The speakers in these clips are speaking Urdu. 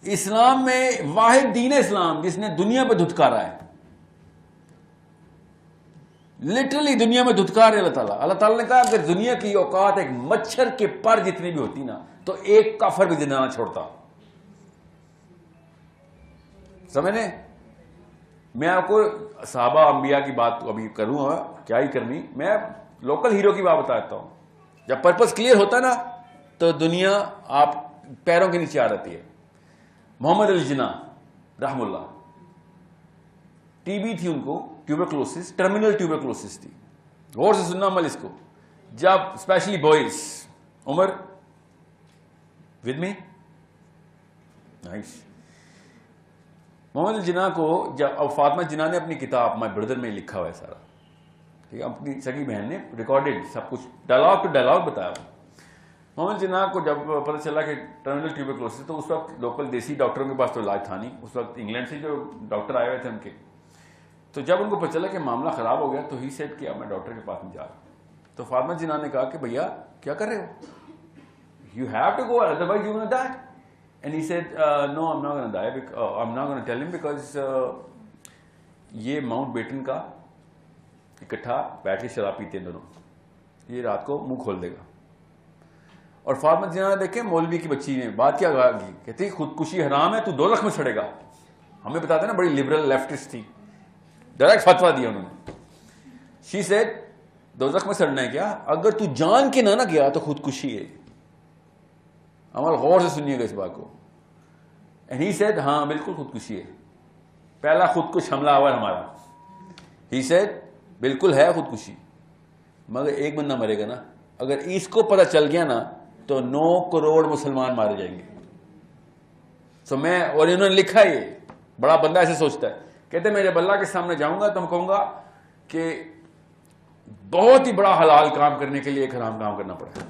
اسلام میں واحد دین اسلام جس نے دنیا پہ دھتکارا ہے, لٹرلی دنیا میں دھتکار ہے اللہ تعالیٰ. اللہ تعالیٰ نے کہا اگر دنیا کی اوقات ایک مچھر کے پر جتنی بھی ہوتی نا تو ایک کافر بھی زندہ نہ چھوڑتا. سمجھنے, میں آپ کو صحابہ انبیاء کی بات ابھی کروں گا, کیا ہی کرنی, میں لوکل ہیرو کی بات بتاتا ہوں. جب پرپس کلیئر ہوتا ہے نا تو دنیا آپ پیروں کے نیچے آ جاتی ہے. محمد علی جناح رحم اللہ, ٹی بی تھی ان کو, ٹیوبرکلوسس, ٹرمینل ٹیوبرکلوسس تھی. غور سے سننا عمل اس کو, جب especially boys. Umar with me, nice. Muhammad Ali Jinnah کو جب, اب فاطمہ جناح نے اپنی کتاب مائی بردر میں لکھا ہوا ہے سارا, ٹھیک ہے, اپنی سگی بہن نے ریکارڈیڈ سب کچھ ڈائلاگ ٹو ڈائلاگ بتایا. محمد جناح کو جب پتہ چلا کہ ٹرمینل ٹیوبرکلوسس, تو اس وقت لوکل دیسی ڈاکٹروں کے پاس تو علاج تھا نہیں. اس وقت انگلینڈ سے جو ڈاکٹر آئے ہوئے تھے ان کے, تو جب ان کو پتہ چلا کہ معاملہ خراب ہو گیا تو ہی سیٹ کیا میں ڈاکٹر کے پاس نہیں جا رہا. تو فاطمہ جناح نے کہا کہ بھیا کیا کر رہے ہو, you have to go otherwise you will die. And he said no I am not gonna die, I am not gonna tell him because یہ ماؤنٹ بیٹن کا اکٹھا بیٹھ کے شراب پیتے ہیں دونوں, یہ رات کو منہ کھول دے گا. اور فاطمہ جناح نے دیکھیں مولوی کی بچی نے بات کیا کی, کہتی خودکشی حرام ہے, تو دوزخ میں سڑے گا. ہمیں بتاتے نا بڑی لبرل لیفٹسٹ تھی, ڈائریکٹ فتوا دیا انہوں نے. شی سیڈ دوزخ میں سڑنا ہے کیا, اگر تو جان کے نہ گیا تو خودکشی ہے. عمل غور سے سنیے گا اس بات کو. اینڈ ہی سیڈ ہاں بالکل خودکشی ہے, پہلا خودکش حملہ آور ہمارا. ہی سیڈ بالکل ہے خودکشی, مگر ایک بندہ مرے گا نا, اگر اس کو پتہ چل گیا نا تو 9 کروڑ مسلمان مارے جائیں گے. سو میں, اور انہوں نے لکھا, یہ بڑا بندہ ایسے سوچتا ہے, کہتے میں جب اللہ کے سامنے جاؤں گا تو میں کہوں گا کہ بہت ہی بڑا حلال کام کرنے کے لیے ایک حرام کام کرنا پڑا,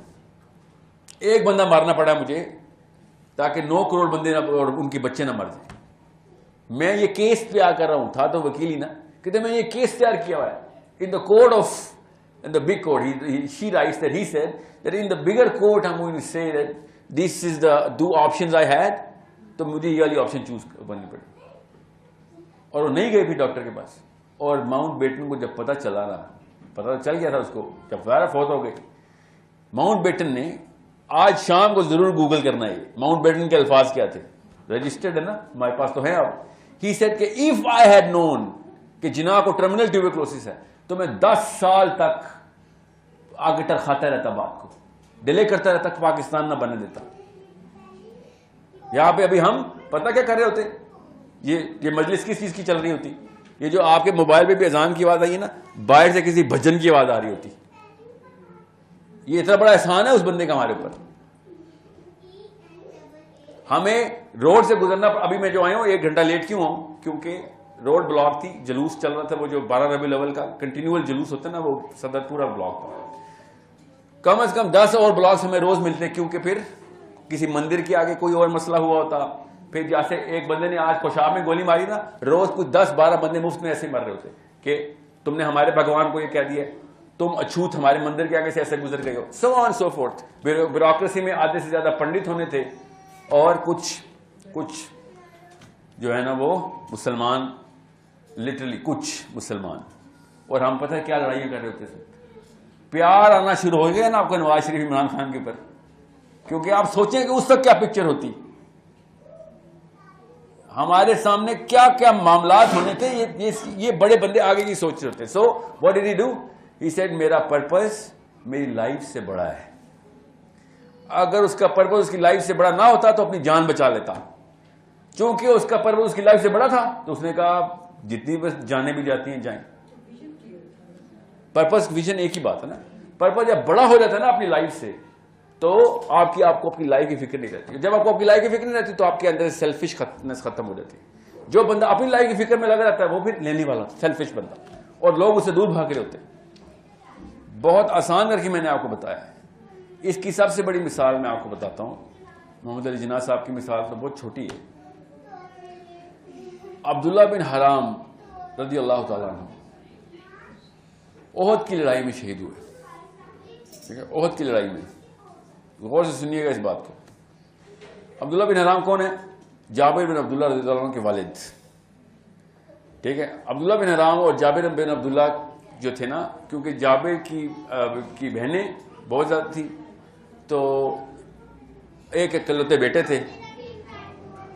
ایک بندہ مارنا پڑا مجھے تاکہ 9 کروڑ بندے نہ اور ان کے بچے نہ مر جائیں. میں یہ کیس تیار کر رہا ہوں, تھا تو وکیل ہی نا, کہتے میں یہ کیس تیار کیا ہوا ہے in the code of, in the big court. She writes that he said that in the bigger court I'm going to say that this is the 2 options I had, تو مجھے یہ والی آپشن چوز کرنی پڑی. اور وہ نہیں گئے پھر ڈاکٹر کے پاس. اور ماؤنٹ بیٹن کو جب پتہ چلا نا, پتہ چل گیا تھا اس کو, جب ظاہر فوت ہو گئے. ماؤنٹ بیٹن نے, آج شام کو ضرور گوگل کرنا ہے ماؤنٹ بیٹن کے الفاظ کیا تھے, رجسٹرڈ ہے نا ہمارے پاس تو ہے اب. He said کہ if I had known کہ جناح کو ٹرمینل ٹیوبرکلوسس ہے تو میں 10 سال تک آگے ٹرخاتا رہتا, بات کو ڈیلے کرتا رہتا, پاکستان نہ بننے دیتا. یہاں پہ ابھی ہم پتہ کیا کر رہے ہوتے, یہ مجلس کس چیز کی چل رہی ہوتی, یہ جو آپ کے موبائل پہ بھی اذان کی آواز آئی ہے نا, باہر سے کسی بھجن کی آواز آ رہی ہوتی. یہ اتنا بڑا احسان ہے اس بندے کا ہمارے اوپر. ہمیں روڈ سے گزرنا, ابھی میں جو آیا ہوں 1 گھنٹہ لیٹ کیوں ہوں, کیونکہ روڈ بلاک تھی, جلوس چل رہا تھا, وہ جو 12 ربیع الاول کا کنٹینیول جلوس ہوتا ہے نا, وہ صدر پورا بلاک تھا. کم از کم 10 اور بلاکس ہمیں روز ملتے ہیں, کیونکہ پھر کسی مندر کے آگے کوئی اور مسئلہ ہوا ہوتا, پھر جیسے ایک بندے نے آج پیشاب میں گولی ماری نا, روز کچھ 10-12 بندے مفت میں ایسے مر رہے ہوتے کہ تم نے ہمارے بھگوان کو یہ کہہ دیا, تم اچھوت ہمارے مندر کے آگے سے ایسے گزر گئے ہو, سو آن سو فورتھ. بیوروکریسی میں آدھے سے زیادہ پنڈت ہونے تھے, اور کچھ جو ہے نا وہ مسلمان, لٹرلی کچھ مسلمان. اور ہم پتہ ہے کیا لڑائیاں کر رہے ہوتے تھے. پیار آنا شروع ہو گیا نا آپ کو نواز شریف عمران خان کے اوپر, کیونکہ آپ سوچیں کہ اس وقت کیا پکچر ہوتی, ہمارے سامنے کیا کیا معاملات ہونے تھے. یہ بڑے بندے آگے کی سوچ رہے ہوتے. So what did he do, he said میرا پرپس میری لائف سے بڑا ہے. اگر اس کا پرپس اس کی لائف سے بڑا نہ ہوتا تو اپنی جان بچا لیتا. چونکہ اس کا پرپس اس کی لائف سے بڑا تھا تو اس نے کہا جتنی بس جانے بھی جاتی ہیں جائیں. پرپس ویژن ایک ہی بات ہے نا. پرپس جب بڑا ہو جاتا ہے نا اپنی لائف سے, تو آپ کو اپنی لائف کی فکر نہیں رہتی. جب آپ کو اپنی لائف کی فکر نہیں رہتی تو آپ کے اندر سیلفشنس ختم ہو جاتی. جو بندہ اپنی لائف کی فکر میں لگا رہتا ہے وہ پھر لینے والا سیلفش بندہ, اور لوگ اسے دور بھاگ رہے ہوتے ہیں. بہت آسان کر کے میں نے آپ کو بتایا ہے. اس کی سب سے بڑی مثال میں آپ کو بتاتا ہوں. محمد علی جناح صاحب کی مثال تو بہت چھوٹی ہے. عبداللہ بن حرام رضی اللہ تعالیٰ عنہ احد کی لڑائی میں شہید ہوئے. ٹھیک ہے, احد کی لڑائی میں, غور سے سنیے گا اس بات کو. عبداللہ بن حرام کون ہے؟ جابر بن عبداللہ رضی اللہ عنہ کے والد. ٹھیک ہے, عبداللہ بن حرام اور جابر بن عبداللہ جو تھے نا, کیونکہ جابر کی بہنیں بہت زیادہ تھیں, تو ایک اکلوتے بیٹے تھے,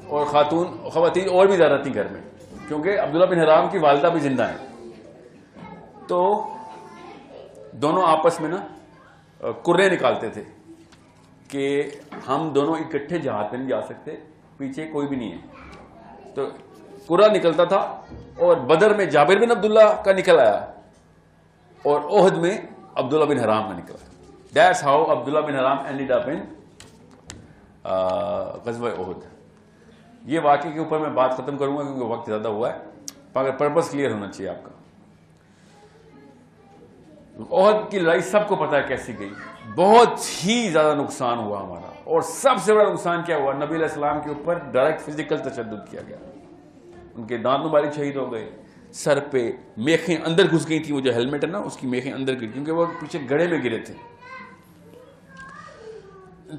اور خواتین اور بھی زیادہ تھیں گھر میں, کیونکہ عبداللہ بن حرام کی والدہ بھی زندہ ہیں. تو دونوں آپس میں نا کرے نکالتے تھے کہ ہم دونوں اکٹھے جہاد پہ نہیں جا سکتے, پیچھے کوئی بھی نہیں ہے. تو کرا نکلتا تھا, اور بدر میں جابر بن عبداللہ کا نکل آیا, اور احد میں عبداللہ بن حرام کا نکلا. دیٹس ہاؤ عبداللہ بن حرام اینڈڈ اپ ان غزوہ احد. یہ واقعے کے اوپر میں بات ختم کروں گا کیونکہ وقت زیادہ ہوا ہے, مگر پرپس کلیئر ہونا چاہیے آپ کا. احد کی لڑائی سب کو پتا ہے کیسی گئی, بہت ہی زیادہ نقصان ہوا ہمارا, اور سب سے بڑا نقصان کیا ہوا, نبی علیہ السلام کے اوپر ڈائریکٹ فزیکل تشدد کیا گیا. ان کے دانت مبارک شہید ہو گئے, سر پہ میخیں اندر گھس گئی تھی, وہ جو ہیلمٹ ہے نا اس کی میخیں اندر گئی کیونکہ وہ پیچھے گڑھے میں گرے تھے.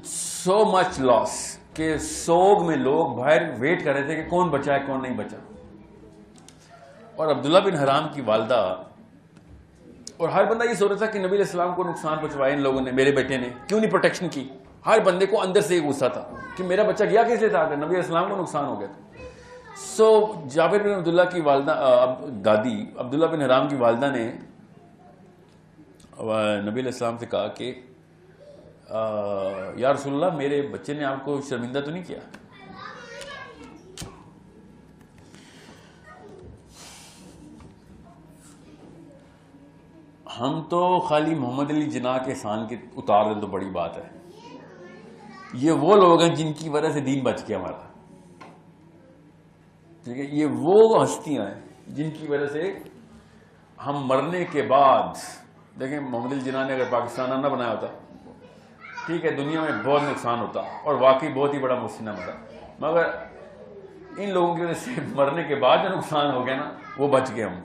سو مچ لاس کہ سوگ میں لوگ باہر ویٹ کر رہے تھے کہ کون بچا ہے کون نہیں بچا. اور عبداللہ بن حرام کی والدہ, اور ہر بندہ یہ سوچ رہا تھا کہ نبی علیہ السلام کو نقصان پہنچوایا ان لوگوں نے, میرے بیٹے نے کیوں نہیں پروٹیکشن کی. ہر بندے کو اندر سے یہ غصہ تھا کہ میرا بچہ گیا کس لیے تھا, اگر نبی علیہ السلام کو نقصان ہو گیا تھا. سو جابر بن عبداللہ کی والدہ دادی عبداللہ بن حرام کی والدہ نے نبی علیہ السلام سے کہا کہ یا رسول اللہ, میرے بچے نے آپ کو شرمندہ تو نہیں کیا؟ ہم تو خالی محمد علی جناح کے شان کے اتار دیں تو بڑی بات ہے. یہ وہ لوگ ہیں جن کی وجہ سے دین بچ گیا ہمارا. ٹھیک ہے, یہ وہ ہستیاں ہیں جن کی وجہ سے ہم مرنے کے بعد, دیکھیں محمد علی جناح نے اگر پاکستان نہ بنایا ہوتا, ٹھیک ہے, دنیا میں بہت نقصان ہوتا, اور واقعی بہت ہی بڑا محسن ہوتا, مگر ان لوگوں کی وجہ سے مرنے کے بعد جو نقصان ہو گیا نا وہ بچ گئے ہم.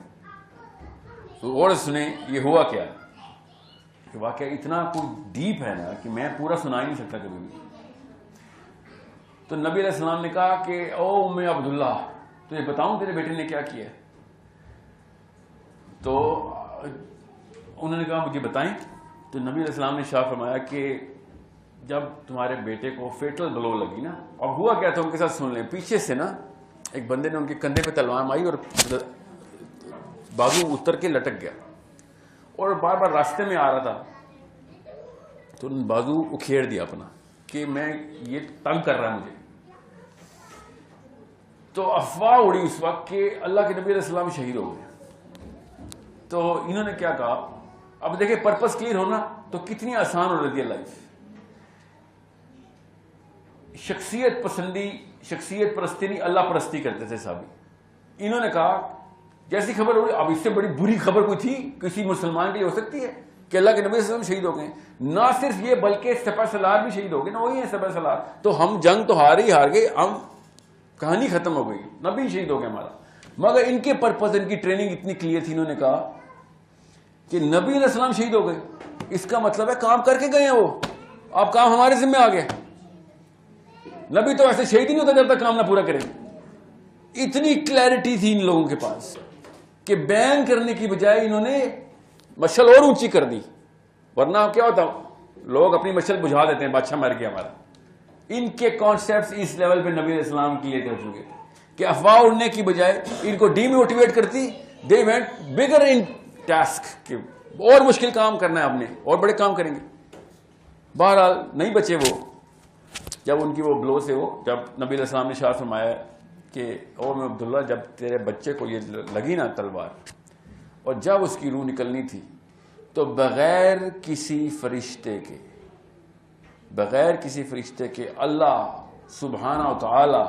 تو اور سنیں یہ ہوا کیا, کہ واقعہ اتنا کوئی ڈیپ ہے نا کہ میں پورا سنا ہی نہیں سکتا کبھی بھی. تو نبی علیہ السلام نے کہا کہ او ام عبداللہ, تو یہ بتاؤں تیرے بیٹے نے کیا کیا؟ تو انہوں نے کہا مجھے بتائیں. تو نبی علیہ السلام نے شاہ فرمایا کہ جب تمہارے بیٹے کو فیٹل بلو لگی نا, اور ہوا کیا تھا ان کے ساتھ سن لیں, پیچھے سے نا ایک بندے نے ان کے کندھے پہ تلوار ماری اور بازو اتر کے لٹک گیا, اور بار بار راستے میں آ رہا تھا تو ان بازو اکھیڑ دیا اپنا کہ میں یہ تنگ کر رہا ہے مجھے. تو افواہ اڑی اس وقت کہ اللہ کے نبی علیہ السلام شہید ہو گئے. تو انہوں نے کیا کہا, اب دیکھیں پرپس کلیئر ہونا تو کتنی آسان ہو رہی ہے لائف. شخصیت پسندی, شخصیت پرستی نہیں, اللہ پرستی کرتے تھے صحابی. انہوں نے کہا جیسی خبر ہوئی, اب اس سے بڑی بری خبر کوئی تھی کسی مسلمان کے لیے ہو سکتی ہے کہ اللہ کے نبی صلی اللہ علیہ وسلم شہید ہو گئے؟ نہ صرف یہ بلکہ سپہ سالار بھی شہید ہو گئے نا, وہی ہے سپہ سالار. تو ہم جنگ تو ہار گئے, ہم کہانی ختم ہو گئی, نبی شہید ہو گیا ہمارا. مگر ان کے پرپز, ان کی ٹریننگ اتنی کلیئر تھی, انہوں نے کہا کہ نبی علیہ السلام شہید ہو گئے, اس کا مطلب ہے کام کر کے گئے ہیں وہ, اب کام ہمارے ذمہ آ گیا. نبی تو ایسے شہید ہی نہیں ہوتا جب تک کام نہ پورا کرے. اتنی کلیئرٹی تھی ان لوگوں کے پاس کہ بیان کرنے کی بجائے انہوں نے مشل اور اونچی کر دی. ورنہ کیا ہوتا, لوگ اپنی مشل بجھا دیتے ہیں, بادشاہ مر گیا ہمارا. ان کے کانسیپٹس اس لیول پہ نبی علیہ السلام کلیئر کر چکے تھے کہ افواہ اڑنے کی بجائے ان کو ڈی موٹیویٹ کرتی. They went bigger in task کہ اور مشکل کام کرنا ہے, ہم نے اور بڑے کام کریں گے. بہرحال نہیں بچے وہ, جب ان کی وہ بلو سے, وہ جب نبی علیہ السلام نے اشارہ فرمایا کہ او میں عبداللہ, جب تیرے بچے کو یہ لگی نا تلوار, اور جب اس کی روح نکلنی تھی, تو بغیر کسی فرشتے کے اللہ سبحانہ و تعالی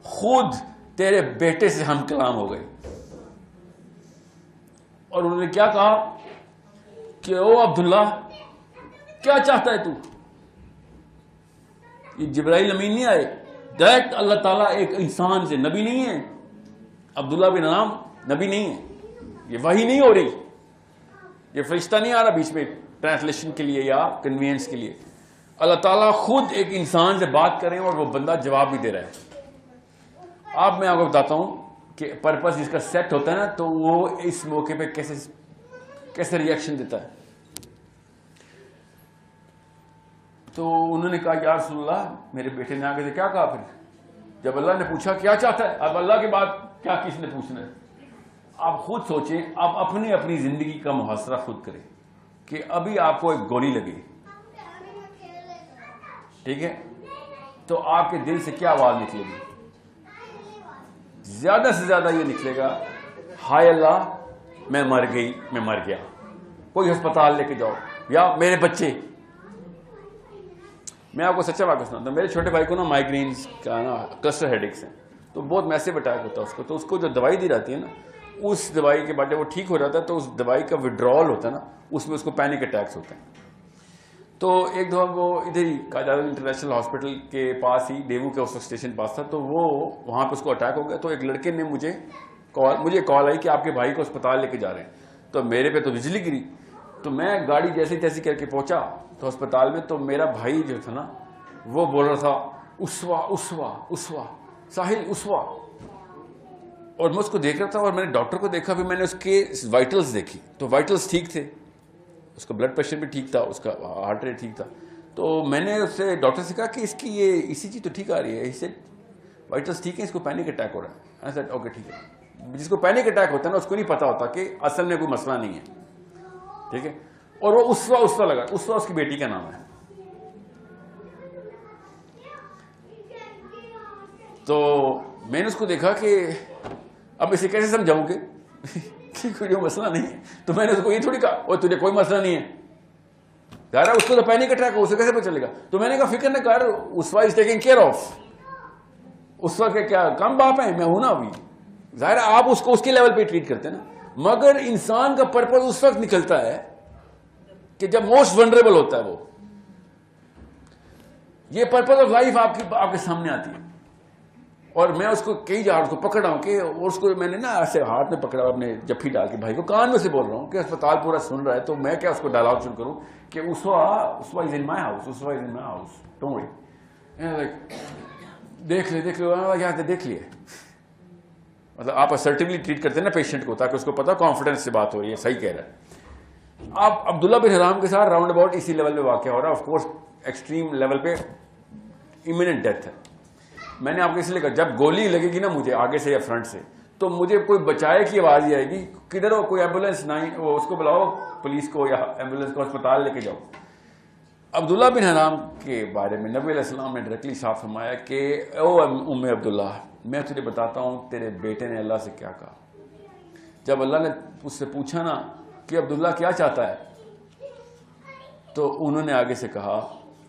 خود تیرے بیٹے سے ہم کلام ہو گئے. اور انہوں نے کیا کہا کہ او عبداللہ کیا چاہتا ہے تو؟ یہ جبرائیل امین نہیں آئے, ڈائریکٹ اللہ تعالیٰ ایک انسان سے, نبی نہیں ہے عبداللہ بن حرام, نبی نہیں ہے, یہ وحی نہیں ہو رہی, یہ فرشتہ نہیں آ رہا بیچ میں ٹرانسلیشن کے لیے یا کنوینس کے لیے. اللہ تعالیٰ خود ایک انسان سے بات کر رہے ہیں اور وہ بندہ جواب بھی دے رہا ہے. اب میں آپ کو بتاتا ہوں کہ پرپس جس کا سیٹ ہوتا ہے نا تو وہ اس موقع پہ کیسے ریئیکشن دیتا ہے. تو انہوں نے کہا یا رسول اللہ, میرے بیٹے نے آگے سے کیا کہا پھر جب اللہ نے پوچھا کیا چاہتا ہے, اب اللہ کے بعد کیا کس نے پوچھنا ہے. آپ خود سوچیں, آپ اپنی زندگی کا محاصرہ خود کریں کہ ابھی آپ کو ایک گولی لگی, ٹھیک ہے, تو آپ کے دل سے کیا آواز نکلے گی؟ زیادہ سے زیادہ یہ نکلے گا ہائے اللہ میں مر گئی, میں مر گیا, کوئی ہسپتال لے کے جاؤ, یا میرے بچے. میں آپ کو سچا واقعہ سناتا ہوں. میرے چھوٹے بھائی کو نا مائگرینز کا نا کلسٹر ہیڈیکس ہیں, تو بہت میسیو اٹیک ہوتا ہے اس کو. تو اس کو جو دوائی دی جاتی ہے نا, اس دوائی کے بعد جب وہ ٹھیک ہو جاتا ہے تو اس دوائی کا وڈرال ہوتا ہے نا, اس میں اس کو پینک اٹیکس ہوتے ہیں. تو ایک دفعہ وہ ادھر ہی قائد انٹرنیشنل ہاسپٹل کے پاس ہی ڈیمو کے اس اسٹیشن پاس تھا, تو وہ وہاں پہ اس کو اٹیک ہو گیا. تو ایک لڑکے نے مجھے کال آئی کہ آپ کے بھائی کو اسپتال لے کے جا رہے ہیں. تو میرے پہ تو بجلی گری. تو میں گاڑی جیسی تیسی کر کے پہنچا تو اسپتال میں, تو میرا بھائی جو تھا نا وہ بول رہا تھا اسوا اسوا اسوا ساحل اسوا, اور میں اس کو دیکھ رہا تھا. اور میں نے ڈاکٹر کو دیکھا, پھر میں نے اس کے وائٹلز دیکھی تو وائٹلز ٹھیک تھے, اس کا بلڈ پریشر بھی ٹھیک تھا, اس کا ہارٹ ریٹ ٹھیک تھا. تو میں نے اس سے ڈاکٹر سے کہا کہ اس کی یہ ECG تو ٹھیک آ رہی ہے, اس سے وائٹلز ٹھیک ہیں, اس کو پینک اٹیک ہو رہا ہے. میں نے اوکے ٹھیک ہے. جس کو پینک اٹیک ہوتا ہے نا اس کو نہیں پتا ہوتا کہ اصل میں کوئی مسئلہ نہیں ہے, ٹھیک ہے. اور وہ اسوا لگا, اسوا اس کی بیٹی کا نام ہے. تو میں نے اس کو دیکھا کہ اب اسے کیسے سمجھاؤں کہ کوئی مسئلہ نہیں ہے. تو میں نے اس کو یہ تھوڑی کہا اور تجھے کوئی مسئلہ نہیں ہے, ظاہر ہے اس کو تو پینک اٹیک ہو, اسے کیسے پتہ چلے گا. تو میں نے کہا فکر نہ کر, اسوا از ٹیکنگ کیئر آف. اسوا کے کیا کم باپ ہیں, میں ہوں نا ابھی. ظاہر ہے آپ اس کو اس کے لیول پہ ٹریٹ کرتے ہیں نا, مگر انسان کا پرپز اس وقت نکلتا ہے کہ جب موسٹ ونڈریبل ہوتا ہے وہ. یہ پرپز آف لائف آپ کے سامنے آتی ہے. اور میں اس کو کئی جگہ اس کو پکڑ رہا ہوں کہ, اور اس کو میں نے نا ایسے ہاتھ میں پکڑا, اپنے جفی ڈال کے بھائی کو کان میں سے بول رہا ہوں کہ اسپتال پورا سن رہا ہے. تو میں کیا اس کو ڈائلاگ شروع کروں کہ اسوا از ان مائی ہاؤس, اسوا is in my house, don't worry, دیکھ لے دیکھ لیے. مطلب آپ اسرٹیولی ٹریٹ کرتے ہیں نا پیشنٹ کو, تاکہ اس کو پتا کانفیڈنس سے بات ہو رہی ہے, صحیح کہہ رہا ہے. آپ عبداللہ بن حرام کے ساتھ راؤنڈ اباؤٹ اسی لیول پہ واقع ہو رہا ہے. آف کورس ایکسٹریم لیول پہ امییننٹ ڈیتھ ہے. میں نے آپ کو اس لیے کہا جب گولی لگے گی نا مجھے آگے سے یا فرنٹ سے, تو مجھے کوئی بچائے کی آواز ہی آئے گی, کدھر ہو, کوئی ایمبولینس نہیں, وہ اس کو بلاؤ پولیس کو یا ایمبولینس کو, اسپتال لے کے جاؤ. عبداللہ بن حرام کے بارے میں نبی علیہ السلام نے ڈائریکٹلی صاف فرمایا کہ او ام عبداللہ, میں تجھے بتاتا ہوں تیرے بیٹے نے اللہ سے کیا کہا. جب اللہ نے اس سے پوچھا نا کہ عبداللہ کیا چاہتا ہے, تو انہوں نے آگے سے کہا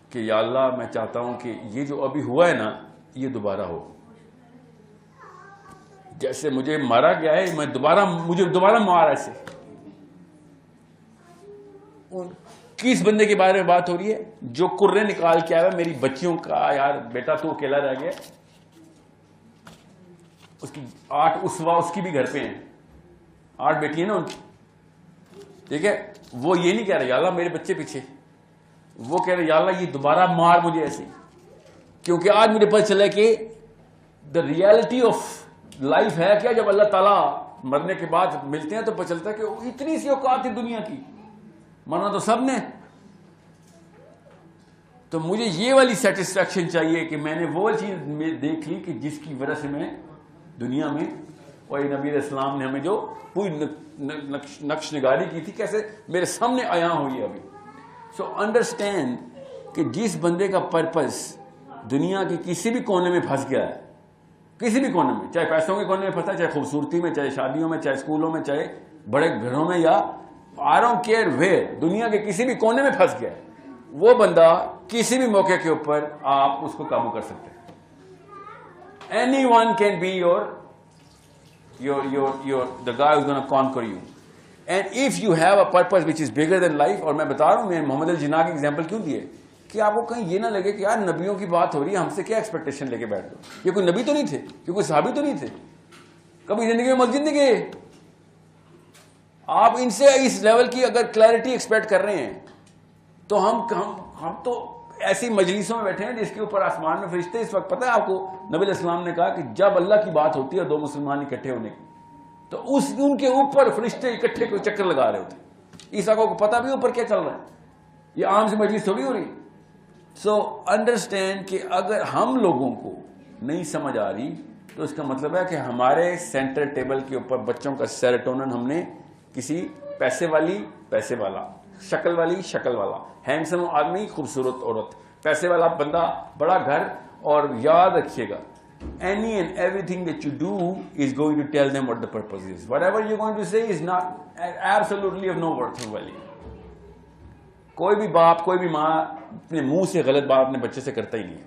کہ یا اللہ میں چاہتا ہوں کہ یہ جو ابھی ہوا ہے نا یہ دوبارہ ہو. جیسے مجھے مارا گیا ہے مجھے دوبارہ مارا. ایسے کس بندے کے بارے میں بات ہو رہی ہے جو کرے نکال کے آیا میری بچیوں کا, یار بیٹا تو اکیلا رہ گیا, اس کی 8 اسوا اس کی بھی گھر پہ ہیں, 8 بیٹی ہیں نا ان کی, ٹھیک ہے. وہ یہ نہیں کہہ رہے یا اللہ میرے بچے پیچھے, وہ کہہ رہے یا اللہ یہ دوبارہ مار مجھے ایسے, کیونکہ آج مجھے پتہ چلا کہ دا ریالٹی آف لائف ہے کیا. جب اللہ تعالیٰ مرنے کے بعد ملتے ہیں تو پتہ چلتا ہے کہ اتنی سی اوقات ہے دنیا کی, مرنا تو سب نے. تو مجھے یہ والی سیٹسفیکشن چاہیے کہ میں نے وہ چیز دیکھ لی کہ جس کی وجہ سے میں دنیا میں, اور نبی علیہ السلام نے ہمیں جو پوری نقش نگاری کی تھی کیسے میرے سامنے آیا ہوئی ہے ابھی. سو انڈرسٹینڈ کہ جس بندے کا پرپز دنیا کے کسی بھی کونے میں پھنس گیا ہے, کسی بھی کونے میں, چاہے پیسوں کے کونے میں پھنسا ہے, چاہے خوبصورتی میں, چاہے شادیوں میں, چاہے اسکولوں میں, چاہے بڑے گھروں میں, یا I don't care where, دنیا کے کسی بھی کونے میں پھنس گیا ہے, وہ بندہ کسی بھی موقع کے اوپر آپ اس کو قابو کر سکتے ہیں. Anyone can be the guy who's going to conquer you. And if you have a purpose which is bigger than life, اور میں بتا رہا ہوں, میں محمد الجناح کی ایگزامپل کیوں دیے کہ آپ کو کہیں یہ نہ لگے کہ یار نبیوں کی بات ہو رہی ہے, ہم سے کیا ایکسپیکٹیشن لے کے بیٹھ دو. یہ کوئی نبی تو نہیں تھے, یہ کوئی صحابی تو نہیں تھے, کبھی زندگی میں مسجد نہیں گئے. آپ ان سے اس لیول کی اگر کلیئرٹی ایکسپیکٹ کر رہے ہیں تو ہم تو ایسی مجلسوں میں بیٹھے ہیں جس کے اوپر آسمان میں فرشتے. اس وقت پتہ ہے آپ کو نبی علیہ السلام نے کہا کہ جب اللہ کی بات ہوتی ہے دو مسلمان اکٹھے ہونے کی تو ان کے اوپر فرشتے اکٹھے کوئی چکر لگا رہے ہوتے ہیں. عیسیٰ کو پتہ بھی اوپر کیا چل رہا ہے, یہ عام سی مجلس تھوڑی ہو رہی. سو انڈرسٹینڈ کہ اگر ہم لوگوں کو نہیں سمجھ آ رہی تو اس کا مطلب ہے کہ ہمارے سینٹر ٹیبل کے اوپر بچوں کا سیروٹونن ہم نے کسی پیسے والی پیسے والا, شکل والی شکل والا, ہینڈسم آدمی خوبصورت عورت, پیسے والا بندہ بڑا گھر. اور یاد رکھیے گا any and everything that you do is going to tell them what the purpose is. Whatever you're going to say is not absolutely of no worth or value. کوئی بھی باپ کوئی بھی ماں اپنے منہ سے غلط بات اپنے بچے سے کرتا ہی نہیں ہے,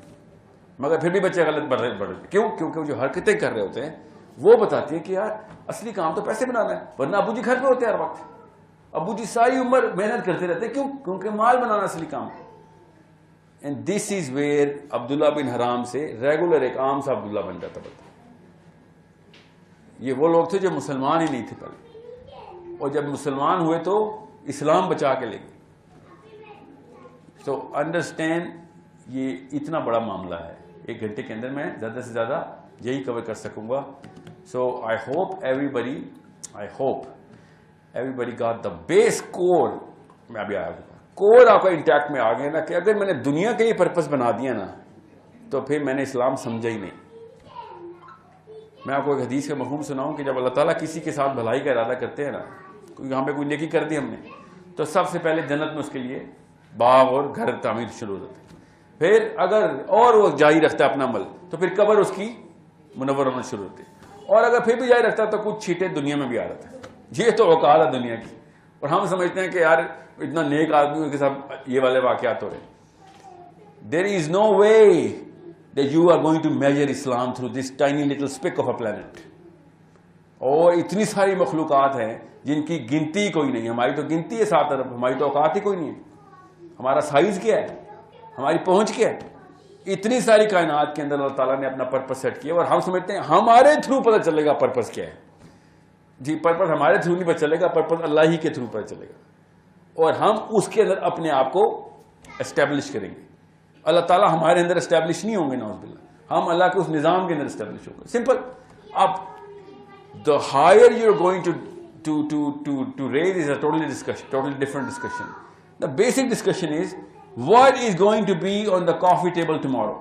مگر پھر بھی بچے غلط بڑھ رہے. کیوں؟ کیونکہ جو حرکتیں کر رہے ہوتے ہیں وہ بتاتی ہیں کہ یار اصلی کام تو پیسے بنانا ہے, ورنہ ابو جی گھر پہ ہوتے ہیں ہر وقت. ابو جی ساری عمر محنت کرتے رہتے ہیں. کیوں؟ کیونکہ مال بنانا اصلی کام. اینڈ دس از ویئر عبداللہ بن حرام سے ریگولر ایک عام سا عبداللہ بن جاتا بتا. یہ وہ لوگ تھے جو مسلمان ہی نہیں تھے پہلے, اور جب مسلمان ہوئے تو اسلام بچا کے لے گئے. تو انڈرسٹینڈ یہ اتنا بڑا معاملہ ہے. 1 گھنٹے کے اندر میں زیادہ سے زیادہ یہی کور کر سکوں گا. So I hope everybody got the base cover. میں ابھی آیا کور آپ کا انٹیکٹ میں آ گیا نا, کہ اگر میں نے دنیا کے لیے پرپس بنا دیا نا تو پھر میں نے اسلام سمجھا ہی نہیں. میں آپ کو ایک حدیث کا مفہوم سناؤں کہ جب اللہ تعالیٰ کسی کے ساتھ بھلائی کا ارادہ کرتے ہیں نا, یہاں پہ کوئی نیکی کر دی ہم نے, تو سب سے پہلے جنت میں اس کے لیے باغ اور گھر تعمیر شروع ہو جاتے ہیں. پھر اگر اور وہ جاری رکھتا ہے اپنا عمل تو پھر قبر اس کی منور ہونا شروع ہوتی ہے. اور اگر پھر بھی جاری رکھتا ہے تو کچھ چھیٹے دنیا میں بھی آ رہتا ہے. یہ تو اوقات ہے دنیا کی, اور ہم سمجھتے ہیں کہ یار اتنا نیک آدمی کے ساتھ یہ والے واقعات ہو رہے ہیں. دیر از نو وے that you are going to measure Islam through this tiny little speck of a planet. اور اتنی ساری مخلوقات ہیں جن کی گنتی کوئی نہیں. ہماری تو گنتی ہے 7 ارب, ہماری تو اوقات ہی کوئی نہیں ہے. ہمارا سائز کیا ہے, ہماری پہنچ کیا ہے. اتنی ساری کائنات کے اندر اللہ تعالیٰ نے اپنا پرپس سیٹ کیا, اور ہم سمجھتے ہیں ہمارے تھرو پتہ چلے گا پرپس کیا ہے. جی پرپس ہمارے تھرو نہیں پتہ چلے گا, پرپس اللہ ہی کے تھرو پتہ چلے گا, اور ہم اس کے اندر اپنے آپ کو اسٹیبلش کریں گے. اللہ تعالیٰ ہمارے اندر اسٹیبلش نہیں ہوں گے نعوذ باللہ, ہم اللہ کے اس نظام کے اندر اسٹیبلش ہوں گے. سمپل. اب the higher you're going to raise is a totally different discussion. The basic discussion is what is going to be on the coffee table tomorrow.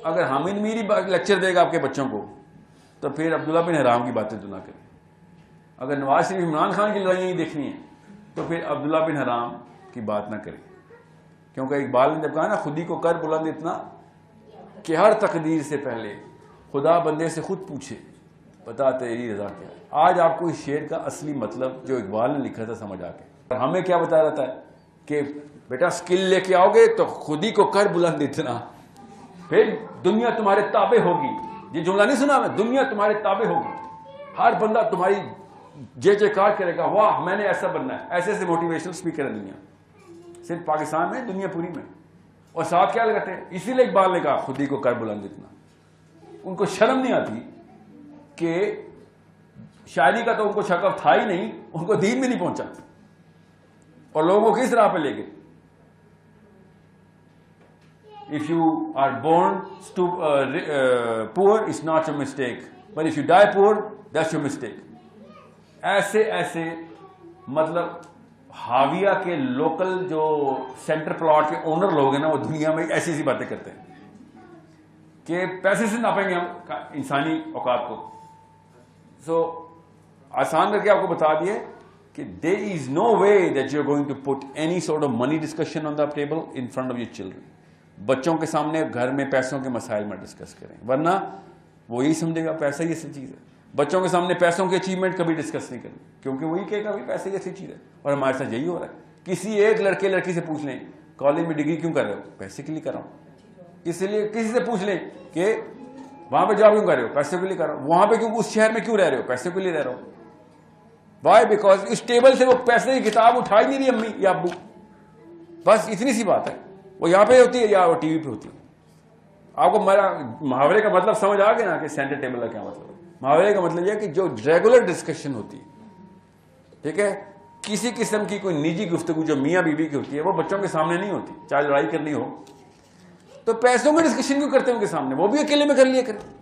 اگر حامد میری لیکچر دے گا آپ کے بچوں کو تو پھر عبداللہ بن حرام کی باتیں تو نہ کریں. اگر نواز شریف عمران خان کی لڑائیاں دیکھنی ہیں تو پھر عبداللہ بن حرام کی بات نہ کریں. کیونکہ اقبال نے جب کہا نا خودی کو کر بلند اتنا کہ ہر تقدیر سے پہلے خدا بندے سے خود پوچھے بتا تیری رضا کیا ہے. آج آپ کو اس شعر کا اصلی مطلب جو اقبال نے لکھا تھا سمجھ آ کے. ہمیں کیا بتا رہتا ہے کہ بیٹا سکل لے کے آؤ گے تو خودی کو کر بلند اتنا, پھر دنیا تمہارے تابع ہوگی. یہ جملہ نہیں سنا میں, دنیا تمہارے تابع ہوگی. ہر بندہ تمہاری جے کار کرے گا, واہ میں نے ایسا بننا ہے. ایسے ایسے موٹیویشنل اسپیکر ہے دنیا, صرف پاکستان میں, دنیا پوری میں. اور ساتھ کیا لگاتے ہیں, اسی لیے اقبال نے کہا خودی کو کر بلند اتنا. ان کو شرم نہیں آتی کہ شاعری کا تو ان کو شغف تھا ہی نہیں, ان کو دین میں نہیں پہنچا, اور لوگوں کو کس راہ پہ لے گئے. If you are born poor, it's not your mistake. But if you die poor, that's your mistake. ایسے مطلب حاویہ کے لوکل جو سینٹر پلاٹ کے اونر لوگ ہیں نا, وہ دنیا میں ایسی باتیں کرتے ہیں کہ پیسے سے ناپیں گے ہم انسانی اوقات کو. سو آسان کر کے آپ کو بتا دیے کہ there is no way that you're going to put any sort of money discussion on the table in front of your children. بچوں کے سامنے گھر میں پیسوں کے مسائل میں ڈسکس کریں, ورنہ وہ یہی سمجھے گا پیسہ ہی ایسی چیز ہے. بچوں کے سامنے پیسوں کی اچیومنٹ کبھی ڈسکس نہیں کرنی, کیونکہ وہی کہے گا پیسے ہی ایسی چیز ہے. اور ہمارے ساتھ یہی ہو رہا ہے. کسی ایک لڑکی سے پوچھ لیں کالج میں ڈگری کیوں کر رہے ہو, پیسے کے لیے کر رہا ہوں. اس لیے کسی سے پوچھ لیں کہ وہاں پہ جاب کیوں کر رہے ہو, پیسے کے لیے کر رہا ہوں. وہاں پہ کیوں, اس شہر میں کیوں رہ رہے ہو, پیسے کے لیے رہ رہا ہوں. وائی, بیکاز اس ٹیبل سے وہ پیسے کی کتاب اٹھا ہی نہیں رہی امی یا ابو. بس اتنی سی بات ہے. وہ یہاں پہ ہوتی ہے یا وہ ٹی وی پہ ہوتی ہے. آپ کو میرا محاورے کا مطلب سمجھ آ گیا نا کہ سینٹر ٹیبل کا کیا مطلب ہے. محاورے کا مطلب یہ کہ جو ریگولر ڈسکشن ہوتی ہے, ٹھیک ہے, کسی قسم کی کوئی نجی گفتگو جو میاں بیوی کی ہوتی ہے وہ بچوں کے سامنے نہیں ہوتی. چاہے لڑائی کرنی ہو تو پیسوں میں ڈسکشن کیوں کرتے ہیں ان کے سامنے؟ وہ بھی اکیلے میں کر لیا کریں.